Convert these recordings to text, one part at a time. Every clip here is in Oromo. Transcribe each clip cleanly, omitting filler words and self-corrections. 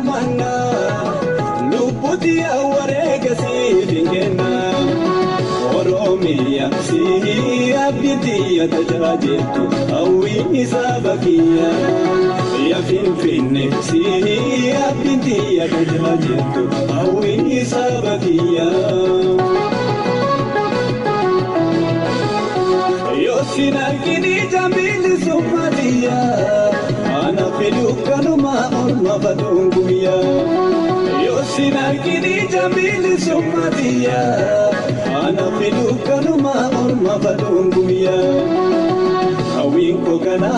manna luputi awarega sidingena oromiya si abdiya tajajetu awi isabakiya ya finfinne si abdiya tajajetu awi isabakiya Sinagini jambil sumadiya ana filukanu ma orma badunguya yo sinagini jambil sumadiya ana filukanu ma orma badunguya awinko kana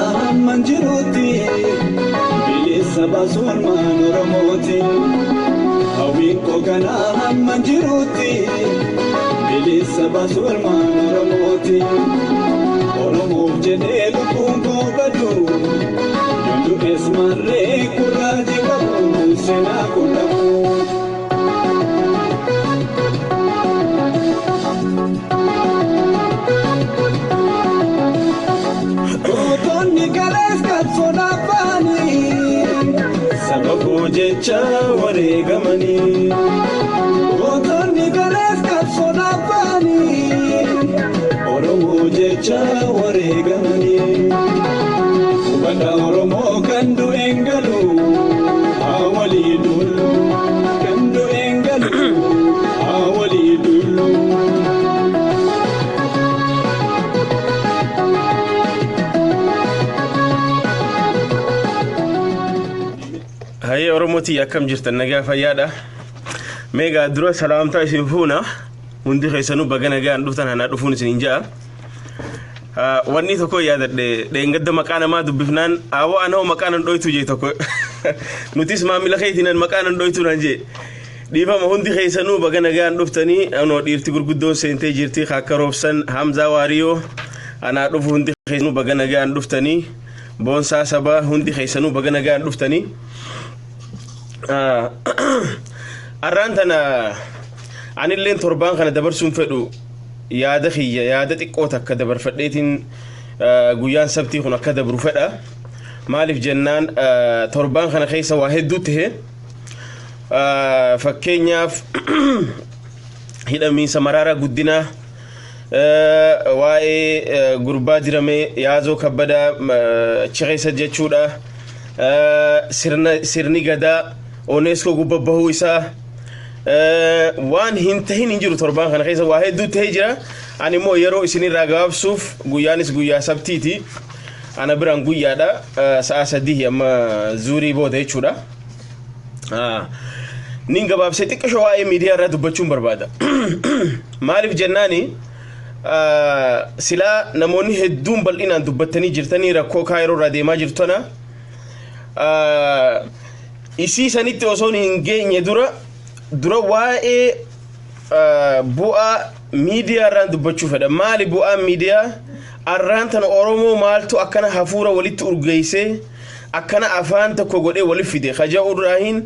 manjiruti bilisa basul manoromoti awinko kana manjiruti bilisa basul manoromoti Oromo jenelu kungo badu Yundu esmarre kuraji kabu Sena kulamu Otoni gales katsona pani Sababu jecha waregamani Otoni gales katsona pani Oromo jecha waregamani Ubanda Oromo kandu engalu awali dulu kandu engalu awali dulu Hay Oromoti akam jirtan naga fayada mega duro salamta isin funa hundi khaysanu bagana gaan dhuftan hana dhufun isin inja wanni tokko yaadadhe deengadda maqaana ma dubbifnaan awo anoo maqaanan dhoytu je tokko nutis maamila khaytinan maqaanan dhoytu nanje dhifama hundi khaysanu bagana gaan dhuftani anoo dhiirti gurguddoon seentee jirti khakkarobsan Hamza Wariyo ana dhufu hundi khaysanu bagana gaan dhuftani bonsa saba hundi khaysanu bagana gaan dhuftani arrantana anilleen torban kana dabarsuun fedhu yaada khiyya yaada xiqqoo takka dabarfadheetiin guyyaan sabtii kun akka dabru fedha maaliif jennaan torban kana keessa waa hedduu tahe fakkeenyaaf hidhamiinsa Mararaa Guddinaa waa'ee gurbaa diramee Yaazoo Kabbadaa achi keessa jechuudha sirni gadaa UNESCO gubbabahuu isaa waan hintahin injiru torban kana keessa waa hedduu tahee jira ani immoo yeroo isinirraa gabaabsuuf guyyaanis guyyaa sabtiiti ana biraan guyyaadha sa'a 3 amma zuurii booda jechuudha nin gabaabsee xiqqoo waa'ee miidiyaa irraa dubbachuun barbaada maaliif jennaani silaa namoonni hedduun bal'inaan dubbattanii jirtanii rakkoo kaayiroo irraa deemaa jirtana isii sanitti osoo hin geenye dura waa'ee bu'aa miidiyaa irraan dubbachuu fedha maali bu'aa miidiyaa arraan tan Oromoo maaltu akkana hafuura walitti urgeessee akkana afaan tokko godhee waliif fide khaja'u irraahin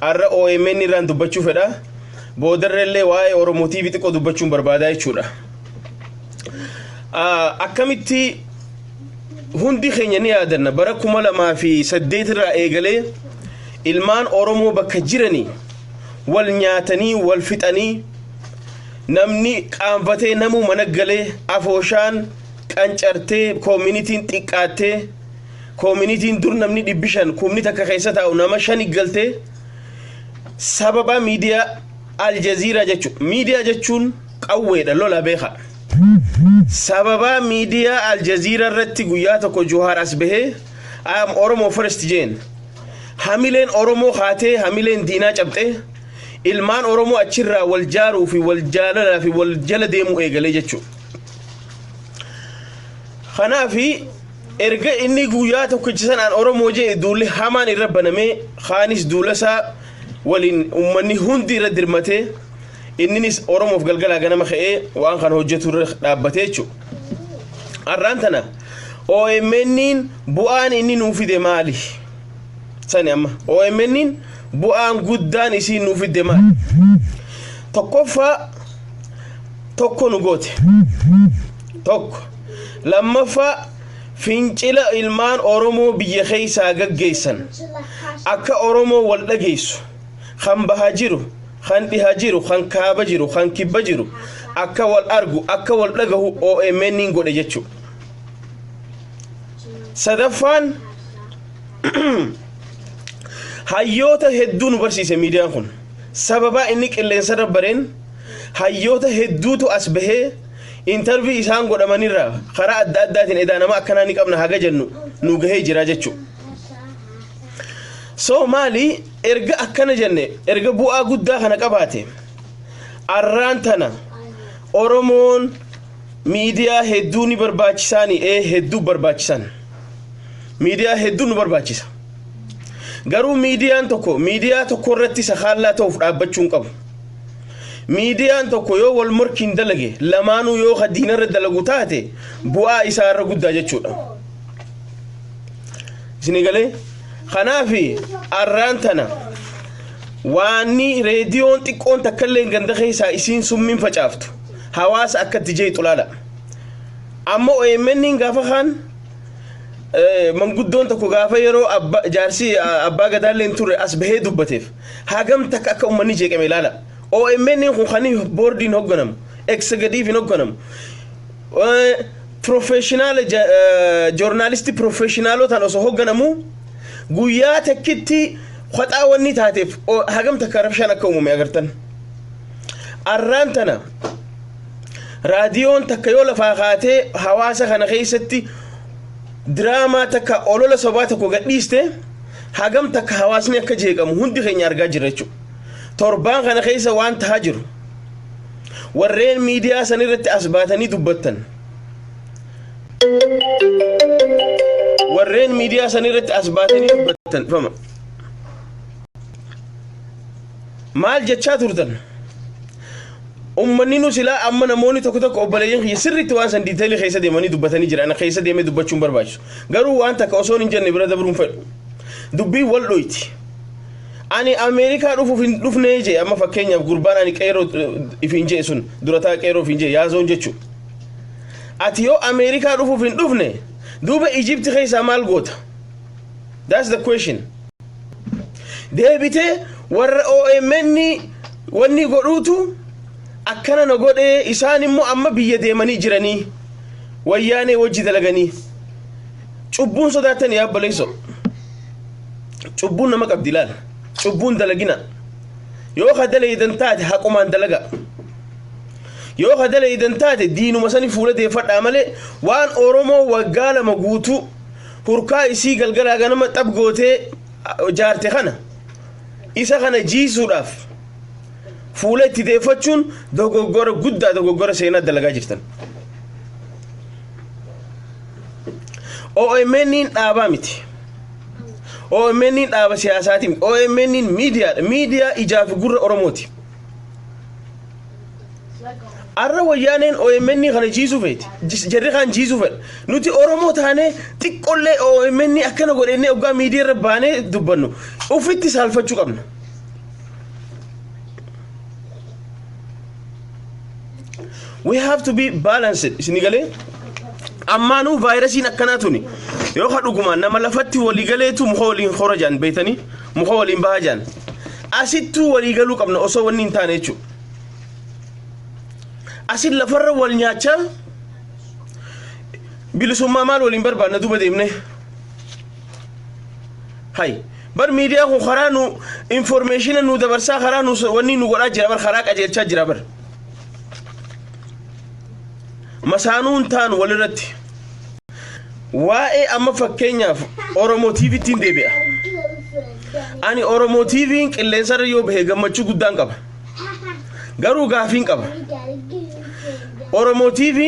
arra OMN irraan dubbachuu fedha boodarrellee waa'ee Oromoo TV xiqqoo dubbachuun barbaada jechuudha akkamitti hundi keenya ni yaadanna bara 2008 irraa eegalee ilmaan Oromoo bakka jiranii wal nyaatanii wal fixanii namni qaanfatee namuu managgalee afooshaan qancartee community'n xiqqaattee community'n dur namni 500 kumni takka keessa taa'u nama 5 galtee sababa miidiyaa Aljazeera jechuun qawweedha lola beeka sababa miidiyaa Aljazeera irratti guyyaa tokko Johar asbahee am Oromo first jeen hamileen Oromoo haatee hamileen diinaa cabxee ilmaan Oromoo achirraa wal jaaruu fi wal jaalalaa fi wal jala deemuu eegalee jechuudha kanaafi erga inni guyyaa tokkichisan aan Oromoo jee duulli hamaan irra banamee khaanis duulasaa waliin ummanni hundi irra dirmatee inninis Oromoof galgalaa ganama ka'ee waan kan hojjetu irra dhaabbatee jechuudha arraan tana OMN'n bu'aan inni nuuf fide maali sani amma OMN'n bu'aan guddaan isii nuuf fide maali tokkoffaa tokko nu goote tokko lammaffaa fincila ilmaan oromoo biyya keeysaa gaggeessan akka oromoo wal dhageessu kan baha jiru kan dhiha jiru kan kaaba jiru kan kibba jiru akka wal argu akka wal dhagahu OMN godhe jechu sadaffaan hayyoota hedduu nu barsiise miidiyaan kun sababa inni qilleensa dabbareen hayyoota hedduutu as bahee interview isaan godhamanirra karaa adda addaatiin edaanama akkanaa ni qabna haga jennu nu gahee jira jechu so maali erga akkana jenne erga bu'aa guddaa kana qabaate arraan tana oromoon miidiyaa hedduu ni barbaachisaani hedduu barbaachisan miidiyaa hedduu nu barbaachisa garuu miidiyaan tokko irratti sakhallaa ta'uuf dhaabbachuun qabu miidiyaan tokko yoo wal morkiin dalage lamaanuu yoo khadiina irra dalagu taate bu'aa isaa irra guddaa jechuudha isinigalee kanaafi arraan tana waanni reediyoon xiqqoon takkallee ganda keessaa isiin summiin facaaftu hawaasa akkatti jee xulaala amma OMN gaafa kan manguddoon tokko gaafa yeroo jaarsi abbaa gadaalleen ture as bahee dubbateef hagam takka akka ummanni jeeqame ilaala OMN kun khani boardiin hogganamu executive hogganamu professional journalist professional tan osoo hogganamu guyyaa takkitti khaxaawwanni taateef hagam takka rabshaan akka umume agartan arraan tana raadiyoon takka yoo lafaa kaatee hawaasa kana keessatti drama takka olola sobaa tokko gadhiiste hagam takka hawaasni akka jeeqamu hundi keenya argaa jirra jechuudha torbaan kana keessa waan tahaa jiru warreen miidiyaa san irratti as baatanii dubbattan warreen miidiyaa san irratti as baatanii dubbattan fama maal jechaa turtan ummanni nu silaa amma namoonni tokko obboleeyyan kiyya sirriitti waan san diiteelii keessa deemanii dubbatanii jiran keessa deemee dubbachuun barbaachisu garuu waan takka osoo hin jenne bira dabruun fedhu dubbii wal dhoyti ani Ameerikaa dhufuuf hin dhufnee jee amma fakkeenyaaf gurbaan ani qeeroo ifiin jee sun durataa qeeroo ifiin jee yaazoon jechu ati yoo Ameerikaa dhufuuf hin dhufne duuba Egypt keessa maal goota that's the question deebitee warra OMN wanni godhuutu akkana na godhee isaan immoo amma biyya deemanii jiranii wayyaanee wajji dalaganii cubbuun sodaatan yaabbaleyso cubbuun nama qabdi laal cubbuun dalagina yoo khadalaydan taate haqumaan dalaga yoo khadalaydan taate diinuma sani fuula deeffadhaa malee waan oromoo waggaa lama guutuu hurkaa isii galgalaa ganama xab gootee jaarte kana isa kana jiisuudhaaf fuula itti deeffachuun dogoggora guddaa dogoggora seenaa dalagaa jirtan OMN dhaabaa miti OMN dhaaba siyaasaati miti OMN miidiyaa ijaafi gurra oromooti arra wayyaaneen OMN kana jiisuu feeti jarri kan jiisuu fedha nuti oromoo taanee xiqqollee OMN akkana godhennee oggaa miidiyaa irra baanee dubbannu ufitti saalfachuu qabna we have to be balanced isinigale ammaanu virus akkanatuni yoo haduguma nama lafatti waligaleetu muxa waliin khorajan beetani muxa waliin baajan asittu waligalu qabna osoo wanni hin taane jechu asil lafarra wal nyaacha bilisummaa maal waliin barbaadna duba deemne hay bar media ko kharanu information nu dabarsa kharanu wanni nu goda jira bar khara qajeelcha jira bar masaanuun taan walirratti waa'ee amma fakkeenyaaf Oromo TV tiin deebi'a ani Oromo TV qilleensa irra yoo bahe gammachuu guddaan qaba garuu gaafiin qaba Oromo TV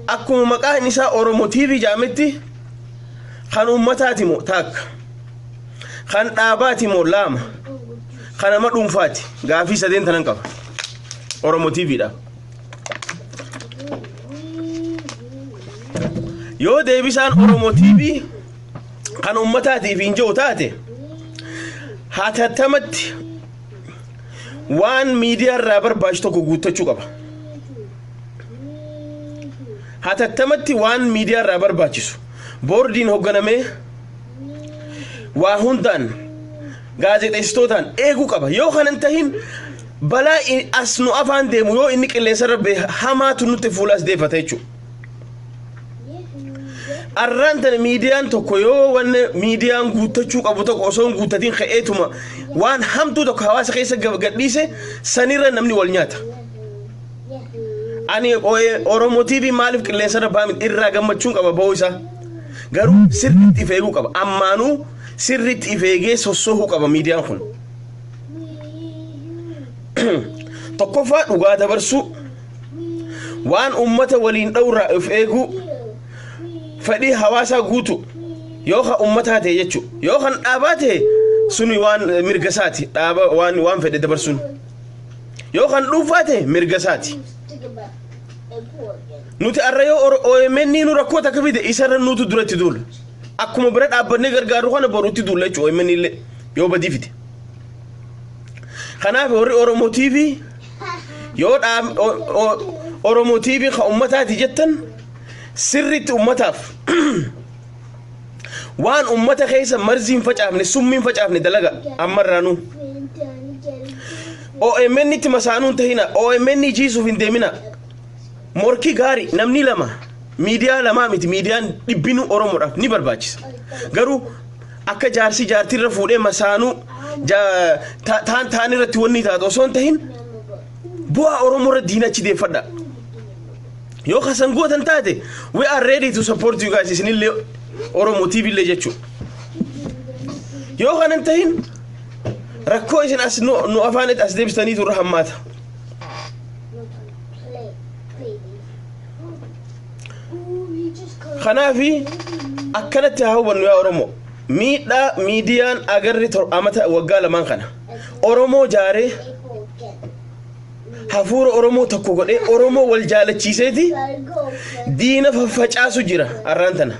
akkuma maqaan isaa Oromo TV jaametti kan ummataati moo taakka kan dhaabaati moo lama kan nama dhuunfaati gaafii sadeen tanan qaba Oromo TV dha yoo deebisaan Oromo TV kan ummataatiif hin jiru taate hatattamatti waan miidiyaa irraa barbaachisu tokko guuttachuu qaba hatattamatti waan miidiyaa irraa barbaachisu boordiin hogganamee waa hundaan gaazexeessitootaan eeguu qaba yoo kanan tahin balaa as nu afaan deemu yoo inni qilleensa rabbe hamaatu nutti fuulas deeffata jechuudha. Arrantana miidiyaan tokko yoo wanne miidiyaan guutachuu qabu tokko osoo hin guutatiin ka'eetuma waan hamtuu tokko hawaasa keessa gadhiise sanirra namni wal nyaata. Ani Oromoo TV maaliif qilleensa rabbaa irraa gammachuun qaba ba'uu isaa garuu sirriitti if eeguu qaba ammaanuu sirriitti if eegee sossohuu qaba miidiyaan kun. Tokkoffaa dhugaa dabarsuu waan ummata waliin dhawraa if eeguu fadhi hawaasa guutu yoo ka ummataa ta'e jechuudha yoo kan dhaabaa ta'e suni waan mirgasaati dhaaba waan fedhe dabarsuun yoo kan dhuunfaa ta'e mirgasaati. Nuti arra yoo OMN nu rakkoota akka fide isarra nutu duratti duula akkuma bira dhaabbannee gargaaru kana boruutti duula jechuudha OMN illee yoo badii fide. Kanaaf warri Oromoo TV yoo Oromoo TV ka ummataati jettan sirriitti ummataaf waan ummata keessa marziin facaafne summiin facaafne dalaga ammarraanu OMN itti masaanuun tahina OMN jiisuuf hin deemina morki gaari namni lama miidiyaa lama miti miidiyaan dhibbinu Oromoodhaaf ni barbaachisa garuu akka jaarsi jaartirra fuudhee masaanuu taan irratti wanni taatu osoo hin tahin bu'aa Oromoorra diinachi deeffadha. Yoo kasan gootan taate we are ready to support you guys isinillee Oromoo TV illee jechuudha. Yoo kanan tahin rakkoo isin as nu afaanitti as deebistanii turre hammaata. Kanaafi akkanatti haa hubannu yaa Oromoo miidhaa miidiyaan agarri amata waggaa lamaan kana Oromoo jaaree hafuura Oromoo tokko godhee Oromoo wal jaalachiiseeti diina faffacaasu jira arraantana.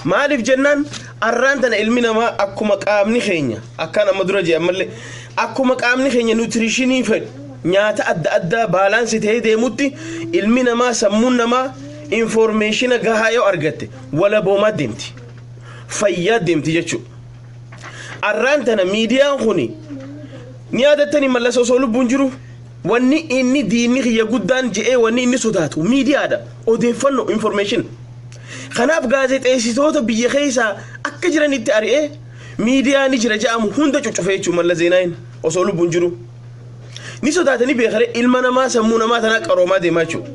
Maaliif jennaan arraantana ilmi namaa akkuma qaamni keenya akka nama dura jee ammallee akkuma qaamni keenya nutriishinii fedhu nyaata adda addaa baalaansii ta'ee deemutti ilmi namaa sammuun namaa informaationa gahaa yoo argatte wala boomaa deemti fayyaa deemti jechuudha. Arraantana miidiyaan kuni ni yaadattanii mallas osoo lubbuun jiru wanni inni diinni xiyya guddaan je'ee wanni inni sodaatu miidiyaadha odeeffannoo information. Kanaaf gaazexeessitoota biyya keessaa akka jiranitti ari'ee miidiyaa ni jira jedhamu hunda cuccufee jechuun Mallas Zeenaawiin osoo lubbuun jiru ni sodaatanii beekare ilma namaa sammuu namaa tanaa qaroomaa deemaa jechuudha.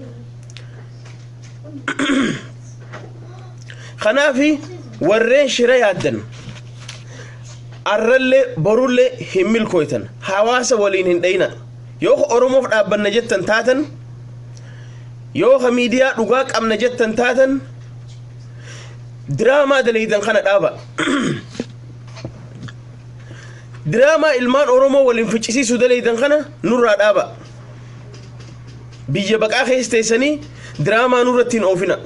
Kanaafi warreen shira yaaddan arrallee borullee hin milkooytan hawaasa waliin hin dhayina. Yoo Oromoof dhaabbanna jettan taatan yoo miidiyaa dhugaa qabna jettan taatan diraamaa daleeydan kana dhaaba. Diraamaa ilmaan Oromoo waliin ficcisiisuu daleeydan kana nurraa dhaaba. Biyya baqaa keessa teessanii diraamaa nurratti hin oofina.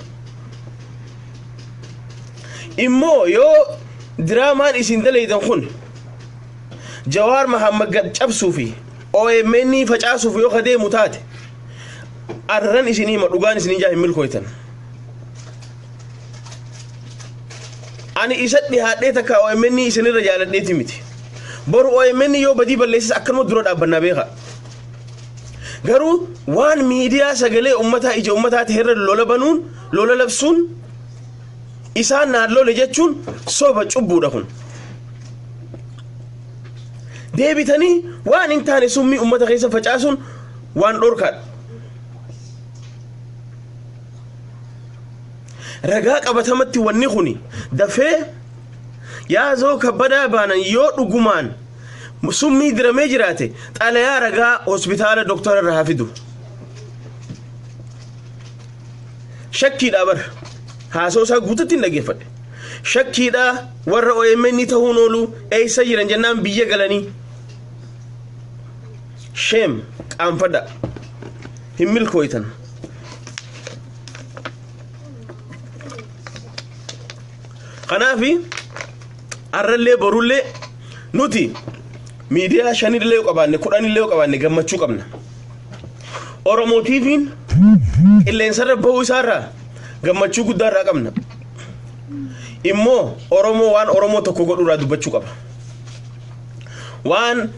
Immoo yoo diraamaan isin daleeydan kun Jawaar Mahammad gad cabsuu fi OMN facaasuuf yoo kadeemu taate arran isinii ma dhugaan isinii jaa hin milkooytan. Ani isa dhihaadhee takka OMN isinirra jaaladheeti miti boru OMN yoo badii balleessis akkanuma dura dhaabbannaa beeka. Garuu waan miidiyaa sagalee ummataa ija ummataati herra lola banuun lola labsuun isaan naan lole jechuun soba cubbuudha kun. Deebitanii waan hin taane summii ummata keessa facaasuun waan dhorkaadha. Ragaa qabatamatti wanni kuni dafee yaazoo kabbadaa baanan yoo dhugumaan summii diramee jiraate xalayaa ragaa hospitaala doktora irraa hafidu. Shakkiidha bar haasoo isaa guututti hin dhaggeeffadhe. Shakkiidha warra OMN ta'uun oolu eessa jiran jennaan biyya galanii. Shame qaanfadha hin milkooytan. Kanaafi arrallee borullee nuti miidiyaa 5 illee yoo qabaanne 10 illee yoo qabaanne gammachuu qabna. Oromoo TV'n qilleensarra bahuu isaarraa gammachuu guddaa irraa qabna. immoo oromoo waan oromoo tokko godhuraa dubbachuu qaba waan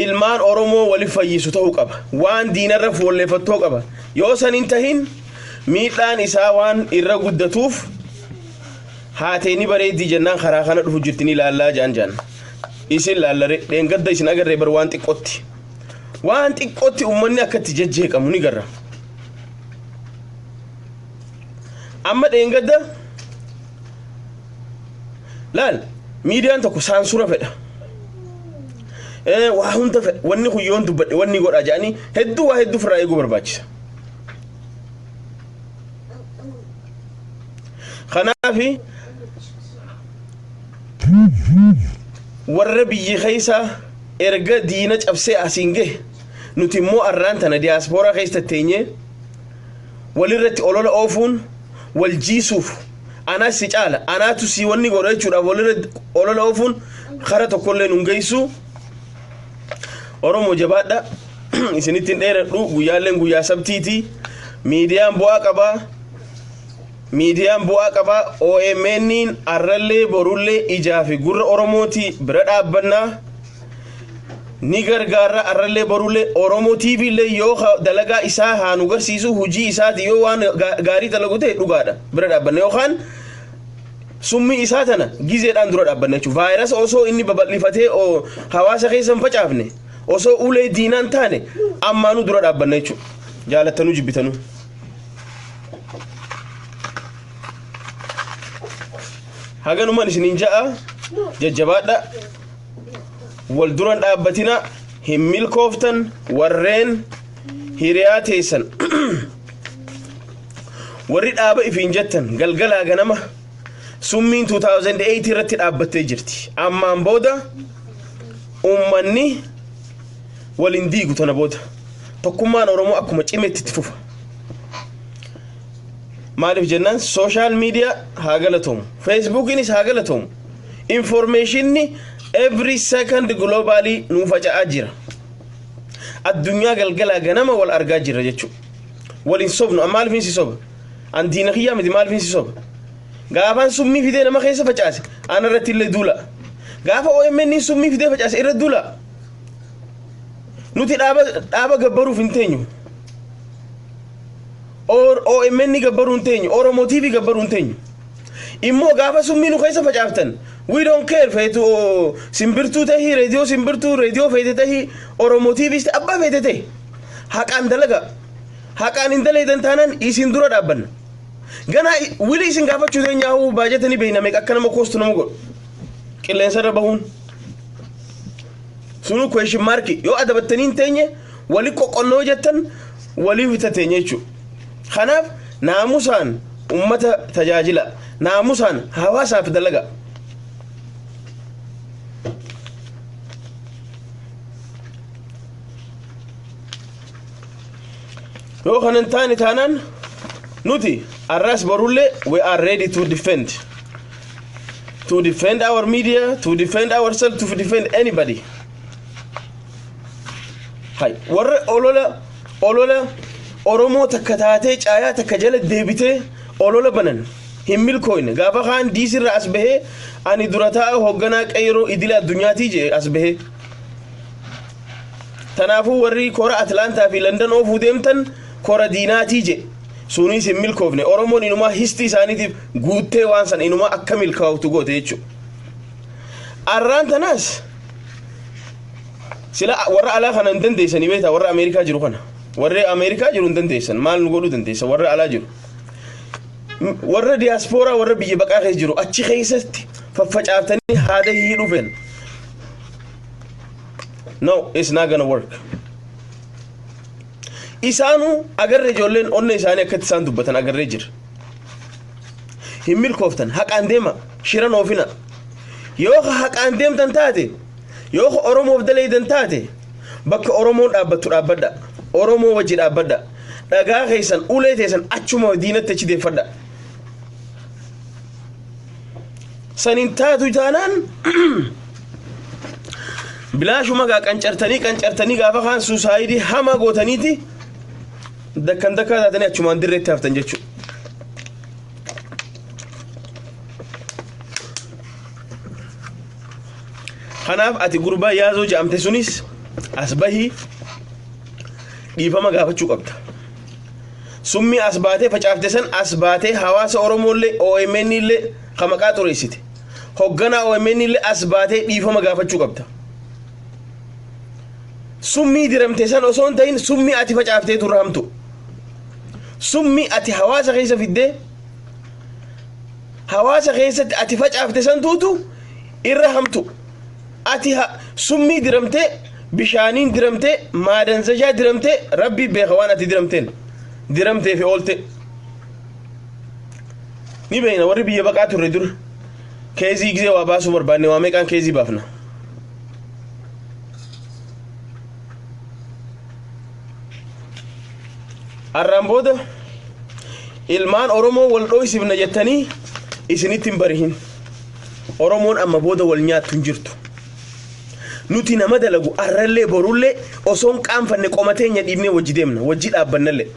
ilmaan oromoo wali fayyisu ta'uu qaba waan diinarra foolleeffatoo qaba yoo san hin tahin miidhaan isaa waan irra guddatuuf haateeni bareeddii jennaan karaa kana dhufu jirtini ilaallaa jaan isin laallare dheengadda isin agarree bar waan xiqqootti ummanni akkatti jejjeeqamu ni garra amma dheengadda laal miidiyaan tokko saansura fedha waa hunda fedha wanni kuyyoon dubbadhe wanni godha jedhanii hedduu waa hedduu firraa eeguu barbaachisa kanaafi warra biyyi keessa erga diina cabsee asiin gahe nuti immoo arraan tana diyaaspoora keessa teenyee walirratti olola oofuun wal jiisuuf anaas si caala anaatu si wanni godha jechuudhaaf walirratti olola oofuun kara tokkollee nun geessu oromoo jabaadha isinittiin dheeradhu guyyaalleen guyyaa sabtiiti miidiyaan bu'aa qaba OMN'n arrallee borullee ijaa fi gurra oromooti bira dhaabbannaa ni gargaara arrallee borullee oromoo TV illee yoo dalagaa isaa haa nu garsiisu hujii isaati yoo waan gaarii dalagu ta'e dhugaadha bira dhaabbanna yookaan summi isaa tana gizeedhaan dura dhaabbanna jechuudha vaayirasi osoo inni babal'ifatee hawaasa keessa hin facaafne osoo ulee diinaan taane ammaanu dura dhaabbanna jechuudha jaalattanuu jibbitanuu haganuman isinin ja'a jajjabaadha wal duran dhaabbatina hin milkooftan warreen hiriyaa teessan warri dhaaba ifiin jettan galgalaa ganama summiin 2008 irratti dhaabbattee jirti ammaan booda ummanni walin diigu tana booda tokkummaan oromoo akkuma cimeetti itti fufa maaliif jennaan social media haa galatomu facebookinis haa galatomu informationni every second globally nu faca'aa jira addunyaa galgalaa ganama wal argaa jira jechuudha walin sobnu maalifin si soba an diina kiyyaa miti maalifin si soba gaafaan summii fidee nama keessa facaase ana irratti illee duula gaafa OMN summii fidee facaase irra duula nuti dhaaba gabbaruuf hin teenyu OMN gabbaruun teenyu Oromoo TV gabbaruun teenyu immoo gaafa summii nu keessa facaaftan we don't care feetu simbirtuu tahii reediyoo feete tahii Oromoo TV abbaa feete tahi haqaan dalaga haqaan hin dalaydan taanaan isin dura dhaabbanna gana wili isin gaafachuu teenyaa'uu baajetanii beeyname akka nama koostu nama godhu qilleensa irra bahuun sunu question mark yoo adabattanii hin teenye wali qoqqonnoo jettan walii fita teenye jechuudha kanaaf naamusaan ummata tajaajila naamusaan hawaasaaf dalaga yoo kanan taane taanaan nuti arras borullee we are ready to defend our media, to defend ourselves, to defend anybody. Hai warra olola Oromoo takka taatee caayaa takka jala deebitee olola banan hin milkooyne gaafa kaan diisirra as bahee ani durataa hogganaa qayroo idila addunyaati je as bahee tanaafuu warri kora Atlantaa fi London oofuu deemtan kora diinaatii je sunis hin milkoofne Oromoon inumaa histi isaaniitiif guuttee waan san inumaa akka milkaa'utu goote jechuudha arraan tanaas sila warra alaa kana hin dandeessanii beektaa warra Ameerikaa jiru kana warra Ameerikaa jiru hin dandeessan maal nu godhuu dandeessa warra alaa jiru warra diaspora warra biyya baqaa keessa jiru achi keessatti faffacaaftanii haada hii dhufen no it's not gonna work isaanu agarre ijoolleen onna isaanii akkatti isaan dubbatan agarree jira hin milkooftan haqaan deema shiran oofina yoo haqaan deemtan taate yoo Oromoof dalaydan taate bakka Oromoon dhaabbattu dhaabbadha Oromoo wajji dhaabbadha dhagaa keessan ulee teessan achuma diinatti achi deeffadha sanin taatu taanaan bilaashuma gaa qancartanii gaafa kaan suusaayidii hama gootaniiti dakkan dakkaa taatanii achumaan dirreetti haftan jechuudha kanaaf ati gurbaa yaazoo jedhamte sunis as bahii dhiifama gaafachuu qabda summi as baatee facaafte san as baatee hawaasa oromollee OMN illee kamaqaa xureessite hoggana OMN illee as baatee dhiifama gaafachuu qabda summi diramte san osoo hin ta'in summi ati facaaftee turramtu summi ati hawaasa keessa fiddee hawaasa keessatti ati facaafte san tuutu irra hamtu ati summi diramte bishaaniin diramte maadanzajaa diramte rabbi beeka waan ati diramteen diramtee fi oolte ni beeyna warri biyya baqaa turre dur keezii gisee waa baasuu barbaanne waa meeqaan keezii baafna arraan booda ilmaan oromoo wal dho'isifna jettanii isinitti hin barihin oromoon amma booda wal nyaattu hin jirtu nuti nama dalagu arrallee borullee osoon qaanfanne qomateenya dhiibnee wajji deemna wajji dhaabbannallee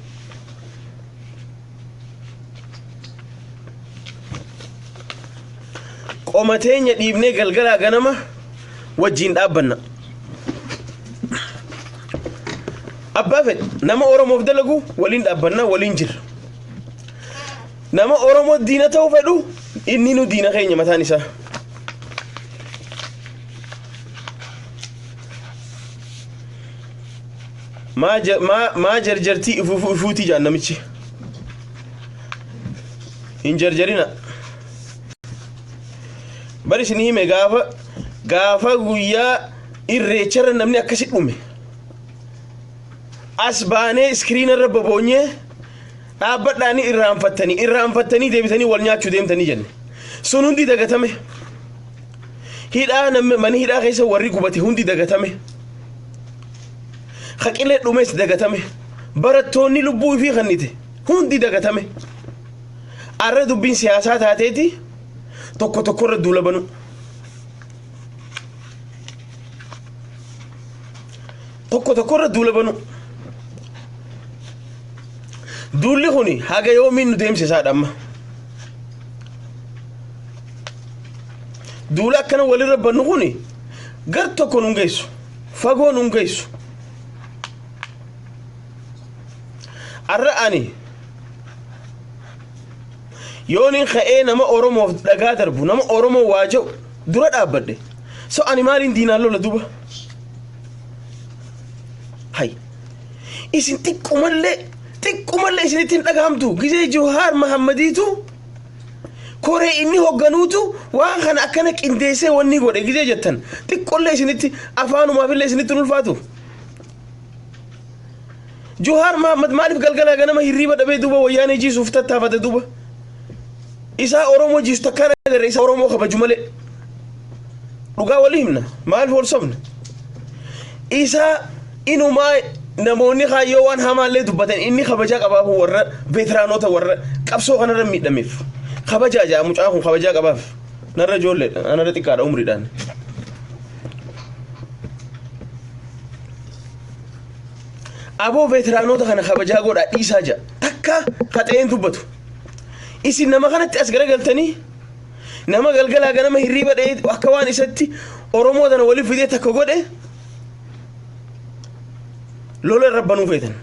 qomateenya dhiibnee galgalaa ganama wajjiin dhaabbanna abbaa fedhe nama oromoof dalagu waliin dhaabbanna waliin jirra nama oromoo diina ta'uu fedhu inni nu diina keenya mataan isaa maa jarjartii ifuutii jaan namichi hin jarjarina bari isin hime gaafa guyyaa irreecharra namni akkasi dhume as baanee iskiriina irra boboonyee dhaabbadhaanii irraanfattanii deebitanii wal nyaachuu deemtanii jenne sun hundi dagatame mani hidhaa keessa warri gubate hundi dagatame haqilee dhumes dagatame barattoonni lubbuu ifii kannite hundi dagatame arra dubbiin siyaasaa taateeti tokko tokkorra duula banu tokko tokkorra duula banu duulli kuni haga yoomiin nu deemsisaadha amma duula akkana walirra bannu kuni gar tokko nun geessu fagoo nun geessu arra ani yoonin ka'ee nama oromoof dhagaa darbu nama oromoo waaja'u dura dhaabbadhe so ani maaliin diinaan lola duba hay isin xiqqummallee isinittiin dhagahamtu gisee Johaar Mahammadiitu koree inni hogganuutu waan kana akkana qindeessee wanni godhe gisee jettan xiqqollee isinitti afaanumaafillee isinitti ulfaatu Johaar Mahammad maaliif galgalaa ganama hirriba dhabee duba wayyaanee jiisuuf tattaafate duba isaa oromoo jiisu takkaan agarre isaa oromoo kabaju malee dhugaa walii himna maaliif wal sobna isaa inumaa namoonni kaayyoo waan hamaallee dubbatan inni kabajaa qabaaf warra veetiraanota warra qabsoo kanarra miidhameef kabajaa jaa mucaa kun kabajaa qabaaf narra ijoolleedha anarra xiqqaadha umriidhaan aboo veetiraanota kana kabajaa godhaa dhiisaa jaa takka haxeen dubbatu isin nama kanatti as garagaltanii nama galgalaa ganama hirriba dha'ee akka waan isatti oromoo tana waliif fidee takka godhe lola rabbanuu feetan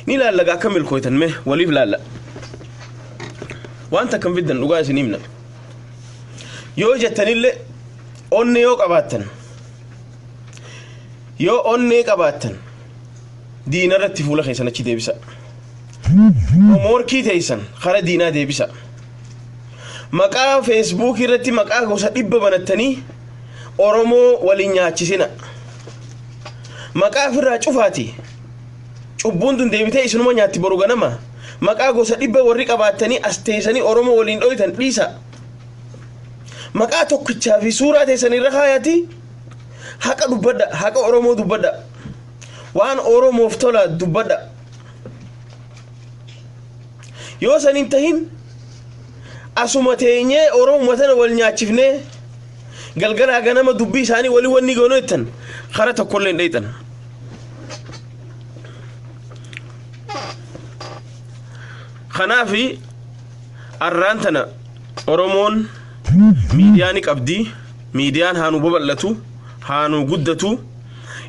ni laallaga akka milkooytan mee waliif laalla waan takkan fiddan dhugaa isin himna yoo jettanillee onne yoo qabaattan diinarratti fuula keessan achi deebisa morkii teessan kara diinaa deebisa maqaa Facebook irratti maqaa gosa 100 banattanii oromoo waliin nyaachisina maqaa firraa cufaati cubbuun tun deebitee isinuma nyaatti boru ganama maqaa gosa 100 warri qabaattanii as teessanii oromoo waliin dho'itan dhiisa maqaa tokkichaa fi suuraa teessan irra kaayaati haqa dubbadha haqa oromoo dubbadha waan oromoof tola dubbadha yoo sanin tahin asuma teenyee oromoo tana wal nyaachifnee galgalaa ganama dubbii isaanii walii wanni goonoo ittan kara tokkollee hin dheeytan kanaafi arraan tana oromoon miidiyaan qabdi miidiyaan haanu babal'atu haanu guddatu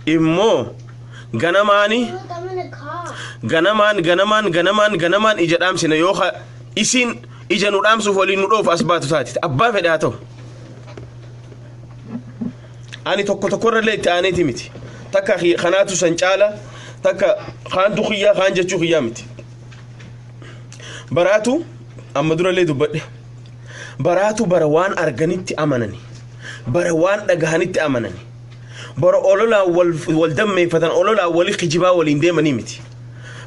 immoo ganamaan ija dhaamsina yoo isin ija nu dhaamsuuf waliin nu dhoof as baatu taati abbaa fedhe haa ta'u ani tokkorrallee itti aaneeti miti takka kanaatu san caala takka kaantu xiyyaa kaan jechuu xiyyaa miti baraatu amma durallee dubbadhe baraatu bara waan arganitti amanani bara waan dhagahanitti amanani bara ololaan wal dammeeffatan ololaan wali kijibaa waliin deemanii miti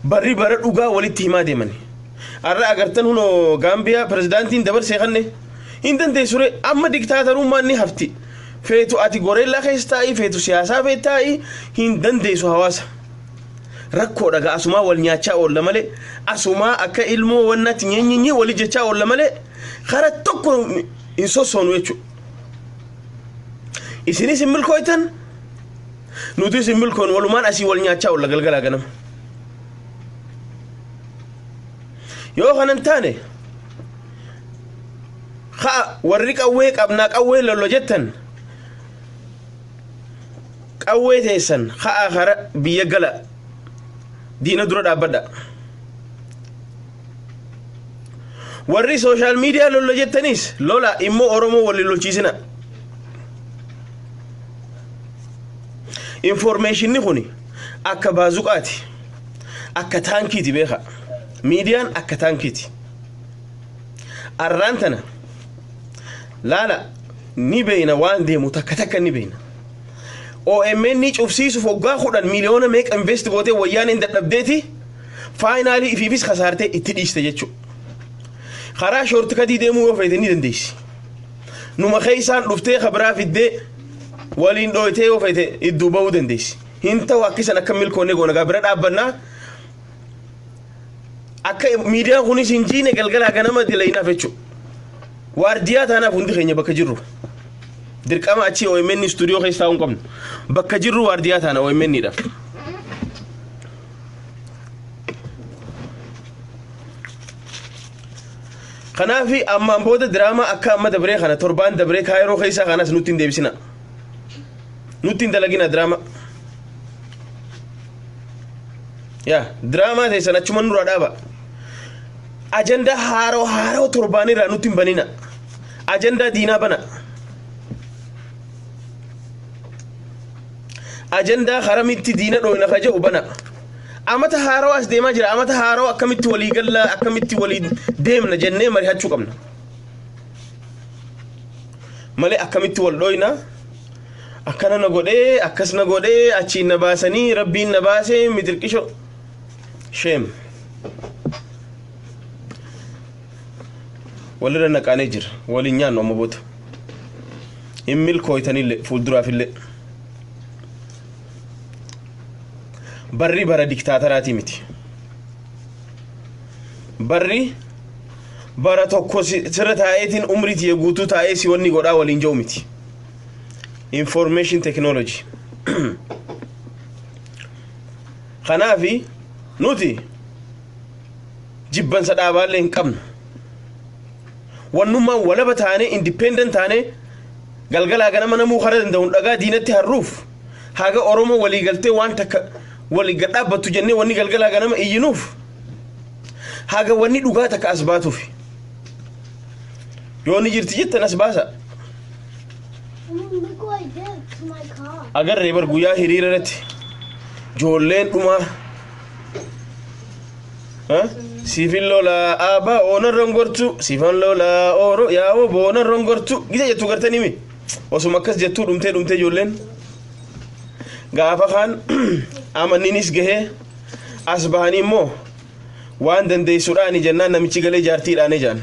barri bara dhugaa walitti himaa deemanii arra agartan huno Gaambiyaa pirezidaantiin dabarsee kanne hin dandeessure amma diktaatarummaan ni hafti feetu ati goreellaa keessa taa'ii feetu siyaasaa feet taa'ii hin dandeessu hawaasa rakkoo dhaga asumaa wal nyaachaa oolla malee asumaa akka ilmoo wannatti nyenyenye wali jechaa oolla malee kara tokko hin sossoonu jechuudha isinis hin milkooytan nutis hin milkoon walumaan asii wal nyaachaa oolla galgalaa ganama yoo kanan taane warri qawwee qabnaa qawwee lollo jettan qawwee teessan kara biyya gala diina dura dhaabbadha warri social media lollo jettanis lola immoo oromoo waliin lolchiisina information ni kuni akka baazuqaati akka taankiiti beeka miidiyaan akka taankiiti arraan tana laala ni beeyna waan deemu takka ni beeyna OMN ni cufsiisuuf waggaa 10 miliyoona meeqa invest gootee wayyaan hin dadhabdeeti faayinaalii ifiifis khasaartee itti dhiiste jechuudha karaa shoortikadii deemuu yoo feete ni dandeessi numa keeysaan dhuftee khabraa fiddee waliin dhooytee yoo feete idduu ba'uu dandeessi hin ta'u akkisan akka milkoonne goonagaa bira dhaabbannaa akka miidiyaan kunis hin jiine galgalaa ganama dilaynaaf jechuudha waardiyaa taanaaf hundi keenya bakka jirru dirqama achi OMN studio keessa taa'uun qabnu bakka jirru waardiyaa taana OMN dhaaf kanaafi ammaan booda diraamaa akka amma dabree kana torbaan dabree kaayiroo keessa kanas nutti hin deebisina nutti hin dalagina diraamaa yaa diraamaa teessan achuma nurraa dhaaba ajandaa haaroo torbaanirraa nutti hin banina ajandaa diinaa bana ajandaa haramitti diina dhoyna ka jedhu bana amata haaroo as deemaa jira amata haaroo akkamitti walii galla akkamitti walii deemna jennee mari'achuu qabna malee akkamitti wal dhoyna akkana na godhee akkas na godhee achiin na baasanii rabbiin na baasee midirqisho sheem walirra naqaanee jira waliin nyaannu amma booda hin milkooytanillee fuulduraafillee barri bara diktaataraati miti barri bara tokko sirra taa'eetiin umriitii guutuu taa'ee si wanni godhaa waliin jiru miti information technology kanaafi nuti jibbansa dhaabaallee hin qabnu wannummaan walaba taanee independent taanee galgalaa ganama namuu kara danda'uun dhagaa diinatti harruuf haga oromoo walii galtee waan takka walii gadhaabbattu jennee wanni galgalaa ganama iyyinuuf haga wanni dhugaa takka as baatuuf yoo ni jirti jettan as baasa agarree bar guyyaa hiriira irratti joolleen dhumaa siifin lolaa aabaa oonan rongortu siifan lolaa ooro yaa'oo boonan rongortu gita jettu gartanimi osuma akkas jettuu dhumtee joolleen gaafa kaan amanninis gahee as bahanii immoo waan dandeessuudhaani jennaan namichi galee jaartiidhaane jaan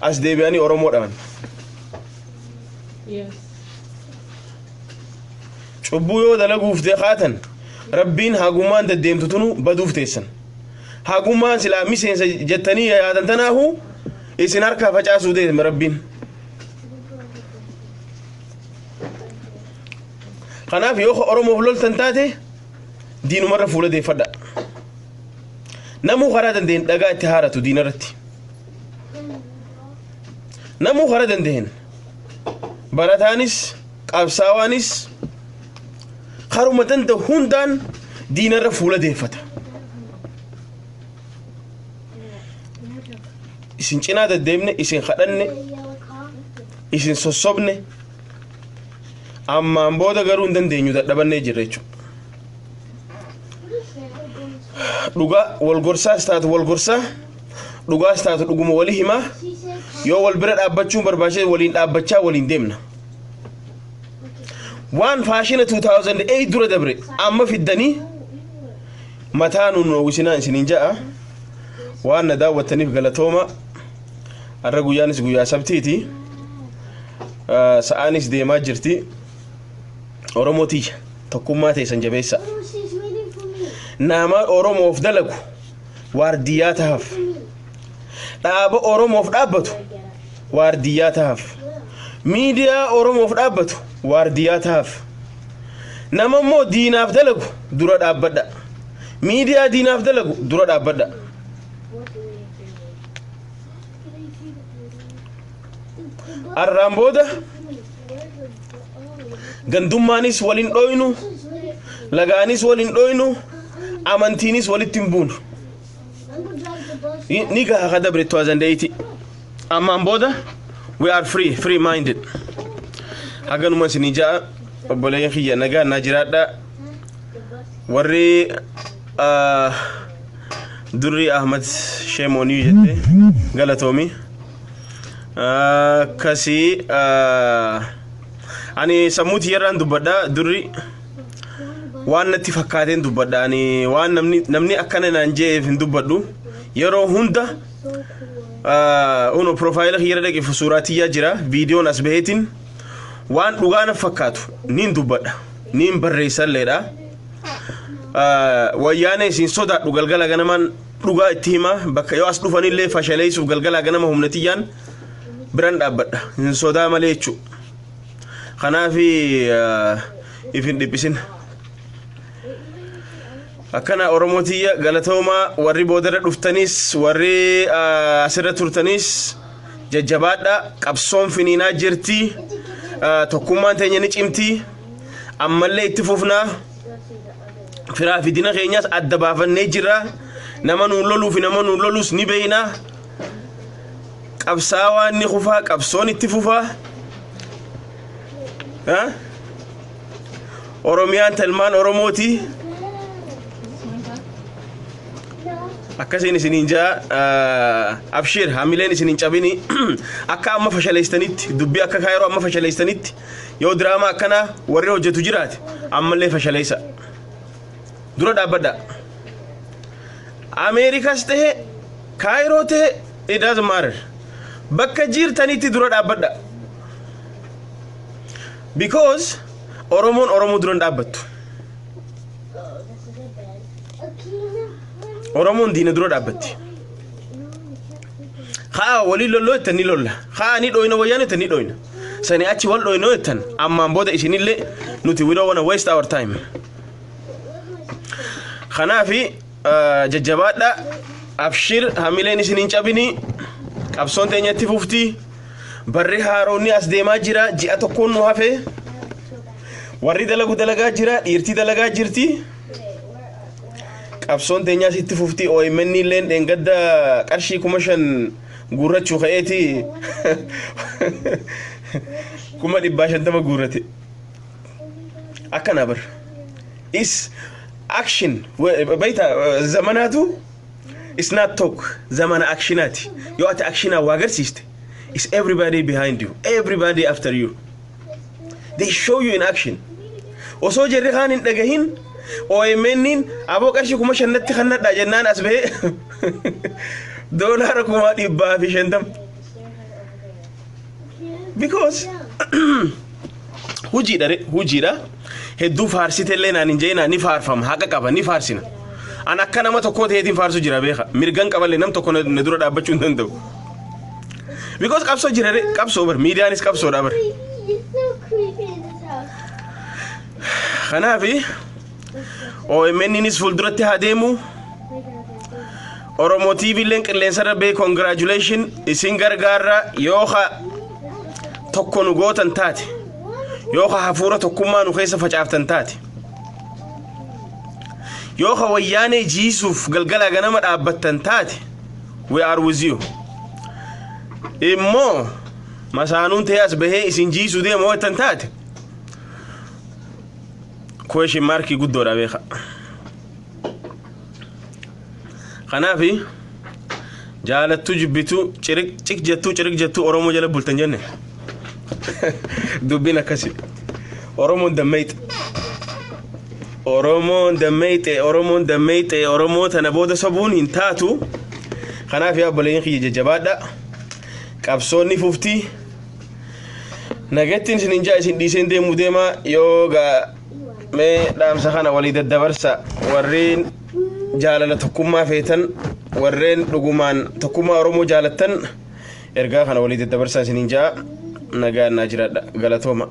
as deebi'anii oromoodhaan cubbuu yoo dalaguuf deeqaatan rabbiin hagumaan deddeemtu tunu baduuf teessan hagumaan silaa miseensa jettanii yaadan tanaahu isin harkaa facaasuu deema rabbiin kanaaf yoo oromoof loltan taate diinumarra fuula deeffadha namuu karaa dandeen dhagaa itti haaratu diinarratti namu hara dandehen barataanis qabsaawaanis haruma danda hundaan diinarra fuula deeffata isin cinaa deddeemne isin kadhanne isin sossobne ammaan booda garuu hin dandeenyu dadhabannee jirra jechuudha dhugaa walgorsaas taatu walgorsaa dhugaas taatu dhuguma walii himaa yoo wal bira dhaabbachuun barbaachise waliin dhaabbachaa waliin deemna waan faashina 2008 dura dabre amma fiddanii mataa nuun wisinaa isiniin ja'a waan na daawwattaniif galatooma har'a guyyaanis guyyaa sabtiiti sa'aanis deemaa jirti oromootii tokkummaa teessan jabeessa nama oromoof dalagu waardiyyaa tahaaf dhaaba oromoof dhaabbatu waardiyyaa tahaaf miidiyaa oromoof dhaabbatu waardiyyaa tahaaf nama immoo diinaaf dalagu dura dhaabbadha miidiyaa diinaaf dalagu dura dhaabbadha arraan booda gandummaanis waliin dhoynu lagaanis waliin dhoynu amantiinis walitti hin buunu ni gaha kada bre 2008 ammaan booda we are free minded haganuma isin jaa obboleeyyan kiyya nagaa naa jiraadha warri durri Ahmad Sheemoni jette galatoomi kasi ani sammuuti yerraan dubbadha durri waan natti fakkaateen dubbadha ani waan namni akkana naan jeef hin dubbadhu yeroo hunda uno profile kiyya dhaqe suuratiyyaa jira viidiyoon as baheetiin waan dhugaa na fakkaatu niin dubbadha niin barreessalleedha wayyaane isin sodaadhu galgala ganamaan dhugaa itti hima bakka yoo as dhufanillee fashaleessuuf galgala ganama humnatiyyaan biran dhaabbadha hin sodaa malee jechu kanaafi ifin dhiphisin akkana oromotiyya galatooma warri boodara dhuftanis warri asirra turtanis jajjabaadha qabsoon finiinaa jirti tokkummaan teenya ni cimti ammallee itti fufnaa firaa fi dina keenyaas adda baafannee jirra nama nuun loluu fi nama nuun lolus ni beeynaa qabsaawaan ni kufaa qabsoon itti fufaa oromiyaan talmaan oromooti akkasiin isiniin jaa abshir hamileen isiniin cabini akka amma fashaleestanitti dubbii akka kaayiroo amma fashaleestanitti yoo diraamaa akkana warri hojjetu jiraate ammallee fashaleessa dura dhaabbadha ameerikaas ta'e kaayiroo ta'e it doesn't matter bakka jirtanitti dura dhaabbadha because oromoon oromoo dura dhaabbattu oromoon diina dura dhaabbatti haa walii lolloo ittan ni lolla haa ni dhoyna wayyaan ittan ni dhoyna sani achi wal dhoynoo ittan ammaan booda isinillee nuti we don't wanna waste our time kanaafi jajjabaadha abshir hamileen isiniin cabini qabsoon teenyatti fufti barri haaroonni as deemaa jira ji'a tokkoon nu hafe warri dalagu dalagaa jira dhiirtii dalagaa jirti qabsoon teenyaas itti fufti OMN illeen dhengadda qarshii 5,000 guurrachuu ka'eeti 150 guurrate akkana bar is action baita zamanatu is not talk zamana actionati yo ati actiona waagarsiiste is everybody behind you everybody after you they show you in action osoo jerri khanin dhagahin OMN abo qarshii 5,000 kannadha jennaan as bahe dollar 150 because hujida hedduu faarsitellee naan injeena ni faarfama haqa qaba ni faarsina an akka nama tokko ta'eetiin faarsu jira beeka mirgan qaballe nam tokko ne dura dhaabbachuu hin danda'u because qabso jira qabso bar miidiyaanis qabsoodha bar kanaafi OMNnis fuulduratti haa deemu Oromo TV illeen qilleensa darbee congratulation isin gargaarra yoo tokko nu gootan taate yookaan hafuura tokkummaa nu keessa facaaftan taate yookaan wayyaanee jiisuuf galgala ganama dhaabbattan taate we are with you. immoo masaanuun ta'e as bahee isin jiisuu deemoo ittan taate question markii guddoodha beeka. kanaafi jaalattu jibbitu cik jettu oromoo jala bultan jenne dubbiin akkasi oromoon dammeeyte oromoo tana booda sobuun hin taatu. kanaaf yaa obboleeyyin kiyya jajjabaadha qabsoonni fuftii nagattiin isin injaa isin dhiiseen deemuu deema yoogaa mee dhaamsa kana walii daddabarsa warreen jaalala tokkummaa feetan warreen dhugumaan tokkummaa oromoo jaalattan ergaa kana walii daddabarsa isin injaa nagaan naa jiraadha galatooma.